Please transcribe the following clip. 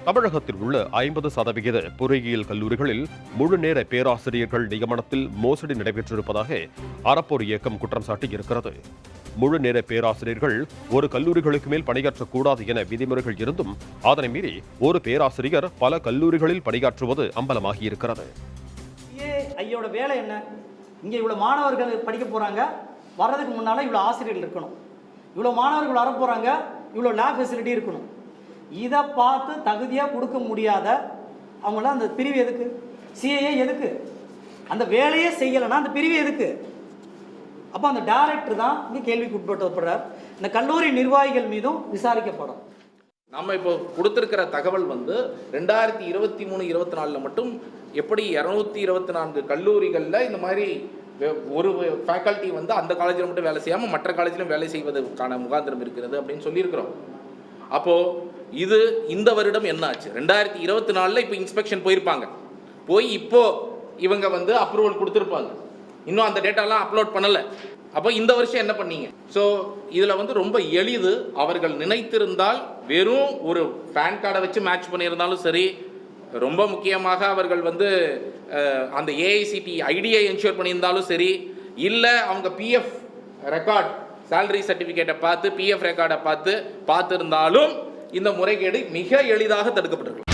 தமிழகத்தில் உள்ள 50% பொறியியல் கல்லூரிகளில் முழு நேர பேராசிரியர்கள் நியமனத்தில் மோசடி நடைபெற்றிருப்பதாக அறப்போர் இயக்கம் குற்றம் சாட்டியிருக்கிறது. முழு நேர பேராசிரியர்கள் ஒரு கல்லூரிகளுக்கு மேல் பணியாற்றக்கூடாது என விதிமுறைகள் இருந்தும் அதனை மீறி ஒரு பேராசிரியர் பல கல்லூரிகளில் பணியாற்றுவது அம்பலமாகியிருக்கிறது. ஐயோட வேலை என்ன? இங்க இவ்வளவு மாணவர்கள் படிக்க போறாங்க, வர்றதுக்கு முன்னால இவ்வளவு ஆசிரியர்கள் இருக்கணும், இவ்வளவு மாணவர்கள் வர போறாங்க, இவ்வளவு லேப் ஃபெசிலிட்டி இருக்கணும். இதை பார்த்து தகுதியாக கொடுக்க முடியாத அவங்களாம் அந்த பிரிவு எதுக்கு? சிஏஏ எதுக்கு? அந்த வேலையே செய்யலைன்னா அந்த பிரிவு எதுக்கு? அப்போ அந்த டைரக்டர் தான் இங்கே கேள்விக்கு உட்படுத்தப்படுறார். இந்த கல்லூரி நிர்வாகிகள் மீதும் விசாரிக்கப்படும். நம்ம இப்போ கொடுத்துருக்கிற தகவல் 2023-24 மட்டும் எப்படி 224 கல்லூரிகளில் இந்த மாதிரி ஒரு ஃபேக்கல்ட்டி அந்த காலேஜில் மட்டும் வேலை செய்யாமல் மற்ற காலேஜிலும் வேலை செய்வதற்கான முகாந்திரம் இருக்கிறது அப்படின்னு சொல்லியிருக்கிறோம். அப்போது இது இந்த வருடம் என்ன ஆச்சு? 2024 இப்போ இன்ஸ்பெக்ஷன் போயிருப்பாங்க, போய் இப்போது இவங்க அப்ரூவல் கொடுத்துருப்பாங்க, இன்னும் அந்த டேட்டாலாம் அப்லோட் பண்ணலை. அப்போ இந்த வருஷம் என்ன பண்ணீங்க? ஸோ இதில் ரொம்ப எளிது. அவர்கள் நினைத்திருந்தால் வெறும் ஒரு பேன் கார்டை வச்சு மேட்ச் பண்ணியிருந்தாலும் சரி, ரொம்ப முக்கியமாக அவர்கள் அந்த ஏஐசிடி ஐடியை என்ஷூர் பண்ணியிருந்தாலும் சரி, இல்லை அவங்க பிஎஃப் ரெக்கார்ட் சேலரி சர்டிஃபிகேட்டை பார்த்து பிஎஃப் ரெக்கார்டை பார்த்துருந்தாலும் இந்த முறைகேடு மிக எளிதாக தடுக்கப்பட்டிருக்கும்.